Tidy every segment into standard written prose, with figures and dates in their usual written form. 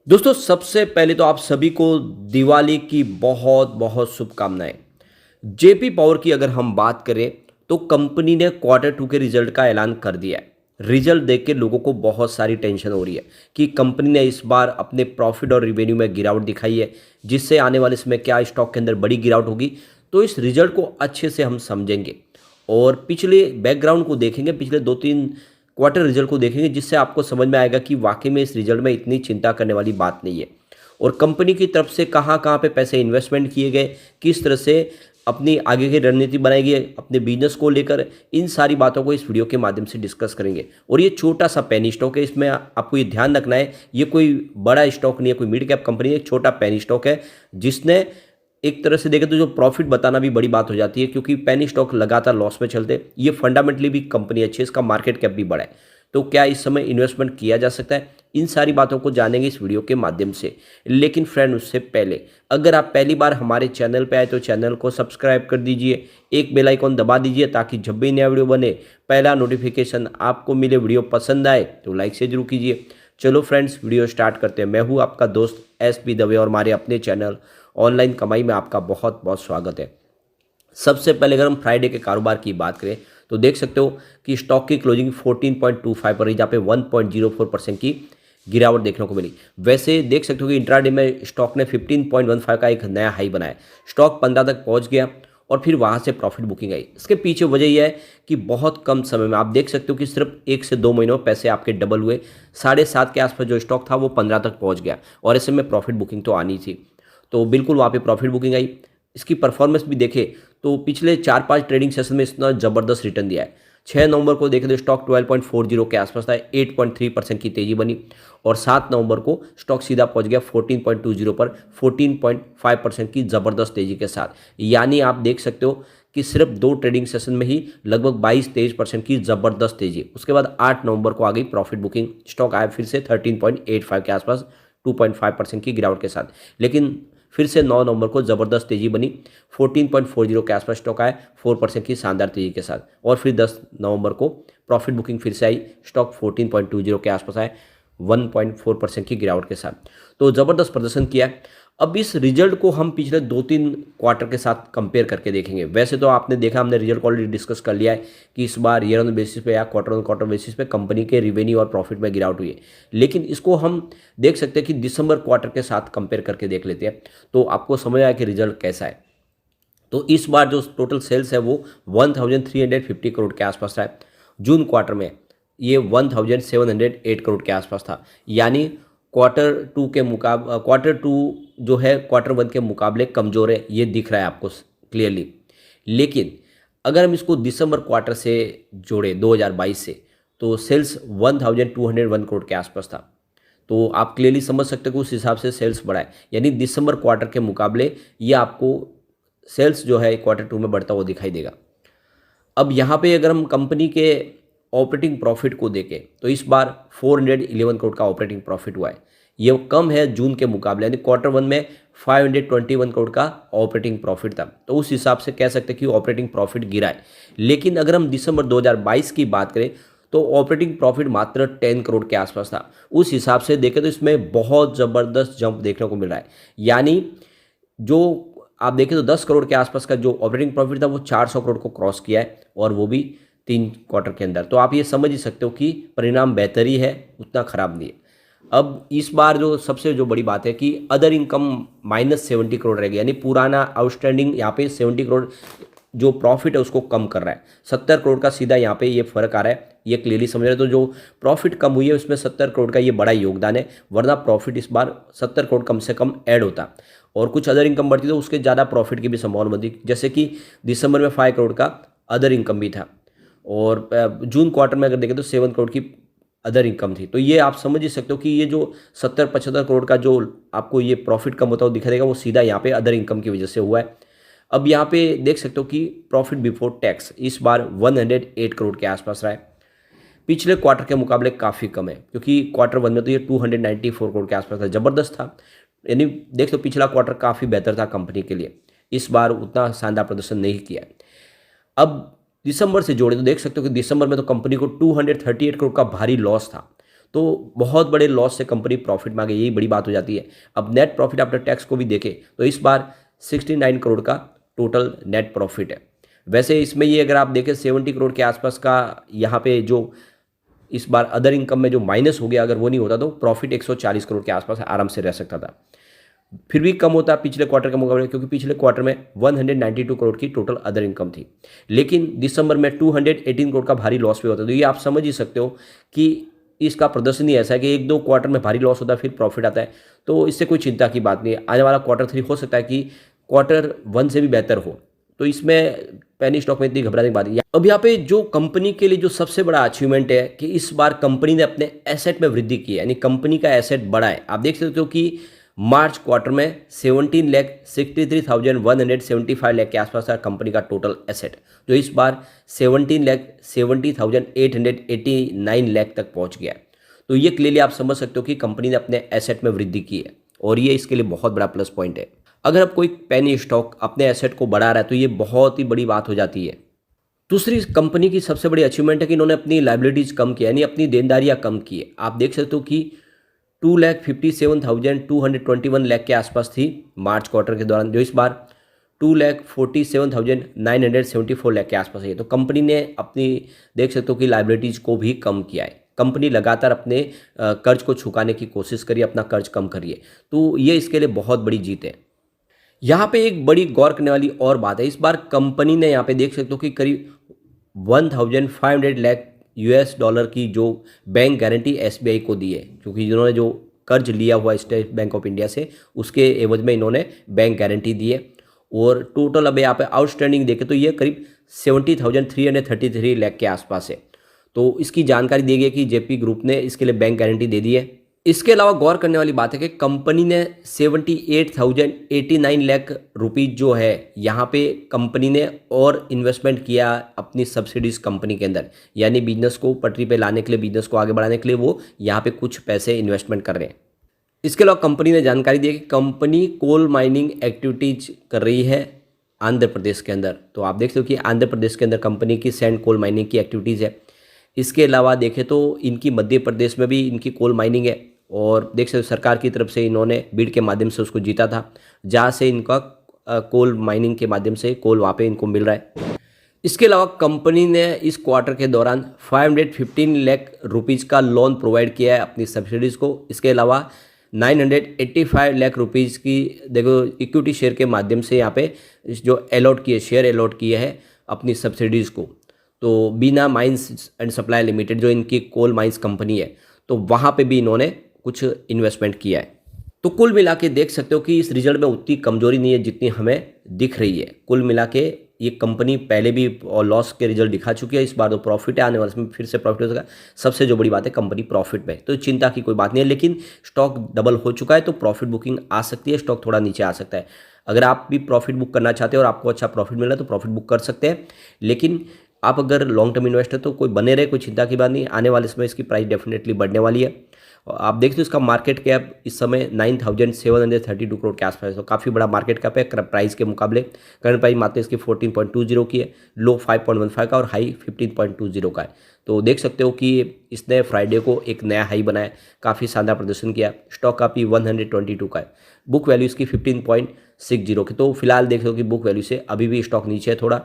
दोस्तों सबसे पहले तो आप सभी को दिवाली की बहुत बहुत शुभकामनाएं। जेपी पावर की अगर हम बात करें तो कंपनी ने क्वार्टर टू के रिजल्ट का ऐलान कर दिया है। रिजल्ट देख के लोगों को बहुत सारी टेंशन हो रही है कि कंपनी ने इस बार अपने प्रॉफिट और रिवेन्यू में गिरावट दिखाई है, जिससे आने वाले समय क्या स्टॉक के अंदर बड़ी गिरावट होगी। तो इस रिजल्ट को अच्छे से हम समझेंगे और पिछले बैकग्राउंड को देखेंगे, पिछले 2-3 क्वार्टर रिजल्ट को देखेंगे, जिससे आपको समझ में आएगा कि वाकई में इस रिजल्ट में इतनी चिंता करने वाली बात नहीं है। और कंपनी की तरफ से कहाँ कहाँ पे पैसे इन्वेस्टमेंट किए गए, किस तरह से अपनी आगे की रणनीति बनाई गई है अपने बिजनेस को लेकर, इन सारी बातों को इस वीडियो के माध्यम से डिस्कस करेंगे। और ये छोटा सा पेनी स्टॉक है, इसमें आपको ये ध्यान रखना है, ये कोई बड़ा स्टॉक नहीं है, कोई मिड कैप कंपनी है, एक छोटा पेनी स्टॉक है जिसने एक तरह से देखें तो जो प्रॉफिट बताना भी बड़ी बात हो जाती है, क्योंकि पेनी स्टॉक लगातार लॉस में चलते। ये फंडामेंटली भी कंपनी अच्छी है, इसका मार्केट कैप भी बड़ा है। तो क्या इस समय इन्वेस्टमेंट किया जा सकता है, इन सारी बातों को जानेंगे इस वीडियो के माध्यम से। लेकिन फ्रेंड, उससे पहले अगर आप पहली बार हमारे चैनल पे आए तो चैनल को सब्सक्राइब कर दीजिए, एक बेल आइकॉन दबा दीजिए ताकि जब भी नया वीडियो बने पहला नोटिफिकेशन आपको मिले। वीडियो पसंद आए तो लाइक से जरूर कीजिए। चलो फ्रेंड्स, वीडियो स्टार्ट करते हैं। मैं हूँ आपका दोस्त SP दवे और हमारे अपने चैनल ऑनलाइन कमाई में आपका बहुत बहुत स्वागत है। सबसे पहले अगर हम फ्राइडे के कारोबार की बात करें तो देख सकते हो कि स्टॉक की क्लोजिंग 14.25 पर रही, जहाँ पे 1.04% की गिरावट देखने को मिली। वैसे देख सकते हो कि इंट्राडे में स्टॉक ने 15.15 का एक नया हाई बनाया। स्टॉक 15 तक पहुंच गया और फिर वहां से प्रॉफिट बुकिंग आई। इसके पीछे वजह यह है कि बहुत कम समय में आप देख सकते हो कि सिर्फ 1 से 2 महीनों में पैसे आपके डबल हुए। 7.5 के आसपास जो स्टॉक था वो 15 तक पहुंच गया और ऐसे में प्रॉफिट बुकिंग तो आनी थी, तो बिल्कुल वहाँ पे प्रॉफिट बुकिंग आई। इसकी परफॉर्मेंस भी देखें तो पिछले 4-5 ट्रेडिंग सेशन में इसने ज़बरदस्त रिटर्न दिया है। 6 नवंबर को देखें तो स्टॉक 12.40 के आसपास था, 8.3% की तेजी बनी। और 7 नवंबर को स्टॉक सीधा पहुंच गया 14.20 पर 14.5% की ज़बरदस्त तेजी के साथ। यानी आप देख सकते हो कि सिर्फ 2 ट्रेडिंग सेशन में ही लगभग 22-23% की ज़बरदस्त तेजी। उसके बाद 8 नवंबर को आ गई प्रॉफिट बुकिंग, स्टॉक आया फिर से 13.85 के आसपास 2.5% की गिरावट के साथ। लेकिन फिर से 9 नवंबर को ज़बरदस्त तेजी बनी, 14.40 के आसपास स्टॉक आया 4% की शानदार तेजी के साथ। और फिर 10 नवंबर को प्रॉफिट बुकिंग फिर से आई, स्टॉक 14.20 के आसपास आया 1.4% की गिरावट के साथ। तो ज़बरदस्त प्रदर्शन किया। अब इस रिजल्ट को हम पिछले 2-3 क्वार्टर के साथ कंपेयर करके देखेंगे। वैसे तो आपने देखा, हमने रिजल्ट ऑलरेडी डिस्कस कर लिया है कि इस बार ईयर ऑन बेसिस पे या क्वार्टर ऑन क्वार्टर बेसिस पे कंपनी के रिवेन्यू और प्रॉफिट में गिरावट हुई है। लेकिन इसको हम देख सकते हैं कि दिसंबर क्वार्टर के साथ कंपेयर करके देख लेते हैं, तो आपको समझ आया कि रिजल्ट कैसा है। तो इस बार जो टोटल सेल्स है वो 1350 करोड़ के आसपास था। जून क्वार्टर में ये 1708 करोड़ के आसपास था। यानी क्वार्टर टू जो है क्वार्टर वन के मुकाबले कमज़ोर है, ये दिख रहा है आपको क्लियरली। लेकिन अगर हम इसको दिसंबर क्वार्टर से जोड़ें 2022 से, तो सेल्स 1201 करोड़ के आसपास था। तो आप क्लियरली समझ सकते हो कि उस हिसाब से सेल्स बढ़ा है। यानी दिसंबर क्वार्टर के मुकाबले ये आपको सेल्स जो है क्वार्टर टू में बढ़ता हुआ दिखाई देगा। अब यहाँ पे अगर हम कंपनी के ऑपरेटिंग प्रॉफिट को देखें तो इस बार 411 करोड़ का ऑपरेटिंग प्रॉफिट हुआ है। ये कम है जून के मुकाबले, यानी क्वार्टर वन में 521 करोड़ का ऑपरेटिंग प्रॉफिट था। तो उस हिसाब से कह सकते हैं कि ऑपरेटिंग प्रॉफिट गिरा है। लेकिन अगर हम दिसंबर 2022 की बात करें तो ऑपरेटिंग प्रॉफिट मात्र 10 करोड़ के आसपास था। उस हिसाब से देखें तो इसमें बहुत ज़बरदस्त जंप देखने को मिल रहा है। यानी जो आप देखें तो 10 करोड़ के आसपास का जो ऑपरेटिंग प्रॉफिट था वो 400 करोड़ को क्रॉस किया है, और वो भी 3 क्वार्टर के अंदर। तो आप ये समझ ही सकते हो कि परिणाम बेहतर ही है, उतना खराब नहीं है। अब इस बार जो सबसे जो बड़ी बात है कि अदर इनकम -70 करोड़ रह गया, यानी पुराना आउटस्टैंडिंग यहाँ पे 70 करोड़ जो प्रॉफिट है उसको कम कर रहा है। 70 करोड़ का सीधा यहाँ पे ये फर्क आ रहा है, ये क्लियरली समझ रहे हो। तो जो प्रॉफिट कम हुई है उसमें 70 करोड़ का ये बड़ा योगदान है, वरना प्रॉफिट इस बार 70 करोड़ कम से कम ऐड होता और कुछ अदर इनकम बढ़ती तो उसके ज़्यादा प्रॉफिट की भी संभावना बनती। जैसे कि दिसंबर में 5 करोड़ का अदर इनकम भी था, और जून क्वार्टर में अगर देखें तो 7 करोड़ की अदर इनकम थी। तो ये आप समझ ही सकते हो कि ये जो 70-75 करोड़ का जो आपको ये प्रॉफिट कम होता हुआ दिखाई देगा, वो सीधा यहाँ पे अदर इनकम की वजह से हुआ है। अब यहाँ पे देख सकते हो कि प्रॉफिट बिफोर टैक्स इस बार 108 करोड़ के आसपास रहा है। पिछले क्वार्टर के मुकाबले काफ़ी कम है, क्योंकि क्वार्टर वन में तो ये 294 करोड़ के आसपास था, ज़बरदस्त था। यानी देख लो पिछला क्वार्टर काफ़ी बेहतर था कंपनी के लिए, इस बार उतना शानदार प्रदर्शन नहीं किया। अब दिसंबर से जोड़े तो देख सकते हो कि दिसंबर में तो कंपनी को 238 करोड़ का भारी लॉस था। तो बहुत बड़े लॉस से कंपनी प्रॉफिट में आ गई, यही बड़ी बात हो जाती है। अब नेट प्रॉफिट आफ्टर टैक्स को भी देखें तो इस बार 69 करोड़ का टोटल नेट प्रॉफिट है। वैसे इसमें ये अगर आप देखें 70 करोड़ के आसपास का यहाँ पे जो इस बार अदर इनकम में जो माइनस हो गया, अगर वो नहीं होता तो प्रॉफिट 140 करोड़ के आसपास आराम से रह सकता था। फिर भी कम होता पिछले क्वार्टर के मुकाबले, क्योंकि पिछले क्वार्टर में 192 करोड़ की टोटल अदर इनकम थी, लेकिन दिसंबर में 218 करोड़ का भारी लॉस भी होता है। तो ये आप समझ ही सकते हो कि इसका प्रदर्शन ही ऐसा है कि 1-2 क्वार्टर में भारी लॉस होता है फिर प्रॉफिट आता है। तो इससे कोई चिंता की बात नहीं है। आने वाला क्वार्टर 3 हो सकता है कि क्वार्टर 1 से भी बेहतर हो, तो इसमें पेनी स्टॉक में इतनी घबराने की बात नहीं। अब यहाँ पे जो कंपनी के लिए जो सबसे बड़ा अचीवमेंट है कि इस बार कंपनी ने अपने एसेट में वृद्धि की है, यानी कंपनी का एसेट बढ़ा है। आप देख सकते हो कि मार्च क्वार्टर में 17,63,175 लाख के आसपास था कंपनी का टोटल एसेट, जो इस बार 17,70,889 लाख तक पहुंच गया है। तो ये क्लियरली आप समझ सकते हो कि कंपनी ने अपने एसेट में वृद्धि की है, और ये इसके लिए बहुत बड़ा प्लस पॉइंट है। अगर अब कोई पेनी स्टॉक अपने एसेट को बढ़ा रहा है तो ये बहुत ही बड़ी बात हो जाती है। दूसरी कंपनी की सबसे बड़ी अचीवमेंट है कि इन्होंने अपनी लाइबिलिटीज कम की, यानी अपनी देनदारियां कम की है। आप देख सकते हो कि 2,57,221 लाख के आसपास थी मार्च क्वार्टर के दौरान, जो इस बार 2,47,974 लाख के आसपास है। तो कंपनी ने अपनी देख सकते हो कि लाइबिलिटीज को भी कम किया है। कंपनी लगातार अपने कर्ज को चुकाने की कोशिश करिए, अपना कर्ज कम करिए, तो ये इसके लिए बहुत बड़ी जीत है। यहाँ पे एक बड़ी गौर करने वाली और बात है, इस बार कंपनी ने यहाँ पे देख सकते हो कि करीब 1,500 लाख US डॉलर की जो बैंक गारंटी SBI को दी है, क्योंकि जिन्होंने जो कर्ज लिया हुआ स्टेट बैंक ऑफ इंडिया से, उसके एवज में इन्होंने बैंक गारंटी दी है। और टोटल अब यहाँ पे आउटस्टैंडिंग देखें तो ये करीब 70,333 लाख के आसपास है। तो इसकी जानकारी दी गई है कि जेपी ग्रुप ने इसके लिए बैंक गारंटी दे दी है। इसके अलावा गौर करने वाली बात है कि कंपनी ने 78,089 लाख रुपीज जो है यहाँ पे कंपनी ने और इन्वेस्टमेंट किया अपनी सब्सिडीज कंपनी के अंदर, यानी बिजनेस को पटरी पे लाने के लिए, बिजनेस को आगे बढ़ाने के लिए वो यहाँ पे कुछ पैसे इन्वेस्टमेंट कर रहे हैं। इसके अलावा कंपनी ने जानकारी दी है कि कंपनी कोल माइनिंग एक्टिविटीज कर रही है आंध्र प्रदेश के अंदर। तो आप देख सकते हो कि आंध्र प्रदेश के अंदर कंपनी की सैंड कोल माइनिंग की एक्टिविटीज़ है। इसके अलावा देखें तो इनकी मध्य प्रदेश में भी इनकी कोल माइनिंग है, और देख सकते हो सरकार की तरफ से इन्होंने बिड के माध्यम से उसको जीता था, जहाँ से इनका कोल माइनिंग के माध्यम से कोल वहाँ पे इनको मिल रहा है। इसके अलावा कंपनी ने इस क्वार्टर के दौरान 515 लाख रुपीज़ का लोन प्रोवाइड किया है अपनी सब्सिडीज़ को। इसके अलावा 985 लाख रुपीज़ की देखो इक्विटी शेयर के माध्यम से यहाँ पे जो अलॉट किए शेयर अलॉट किए हैं अपनी सब्सिडीज़ को। तो बीना माइंस एंड सप्लाई लिमिटेड जो इनकी कोल माइंस कंपनी है, तो वहाँ पे भी इन्होंने कुछ इन्वेस्टमेंट किया है। तो कुल मिला के देख सकते हो कि इस रिजल्ट में उतनी कमजोरी नहीं है जितनी हमें दिख रही है। कुल मिला के ये कंपनी पहले भी लॉस के रिजल्ट दिखा चुकी है, इस बार तो प्रॉफिट है, आने वाले समय फिर से प्रॉफिट हो सका। सबसे जो बड़ी बात है कंपनी प्रॉफिट में, तो चिंता की कोई बात नहीं है। लेकिन स्टॉक डबल हो चुका है तो प्रॉफिट बुकिंग आ सकती है, स्टॉक थोड़ा नीचे आ सकता है। अगर आप भी प्रॉफिट बुक करना चाहते हैं और आपको अच्छा प्रॉफिट मिल रहा है तो प्रॉफिट बुक कर सकते हैं। लेकिन आप अगर लॉन्ग टर्म इन्वेस्टर तो कोई बने रहे, कोई चिंता की बात नहीं। आने वाले समय इसकी प्राइस डेफिनेटली बढ़ने वाली है। आप देखते हो इसका मार्केट कैप इस समय 9,732 करोड़ के आसपास है, तो काफ़ी बड़ा मार्केट कैप है प्राइस के मुकाबले। करंट प्राइस मात्र इसकी 14.20 की है, लो 5.15 का और हाई 15.20 का है। तो देख सकते हो कि इसने फ्राइडे को एक नया हाई बनाया, काफ़ी शानदार प्रदर्शन किया। स्टॉक काफ़ी 122 का है, बुक वैल्यू इसकी 15.60 की। तो फिलहाल देख सकते हो कि बुक वैल्यू से अभी भी स्टॉक नीचे है थोड़ा,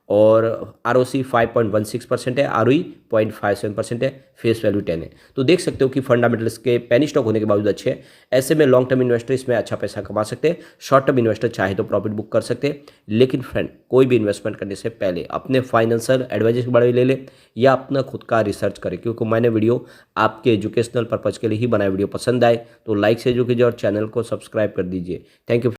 और ROC 5.16% है, ROE 0.57% है, फेस वैल्यू 10 है। तो देख सकते हो कि फंडामेंटल्स के पेनी स्टॉक होने के बावजूद अच्छे हैं। ऐसे में लॉन्ग टर्म इन्वेस्टर इसमें अच्छा पैसा कमा सकते हैं, शॉर्ट टर्म इन्वेस्टर चाहे तो प्रॉफिट बुक कर सकते हैं। लेकिन फ्रेंड, कोई भी इन्वेस्टमेंट करने से पहले अपने फाइनेंशियल एडवाइजर के बारे में ले ले या अपना खुद का रिसर्च करें, क्योंकि मैंने वीडियो आपके एजुकेशनल पर्पज़ के लिए ही बनाया। वीडियो पसंद आए तो लाइक से जो कीजिए और चैनल को सब्सक्राइब कर दीजिए। Thank you.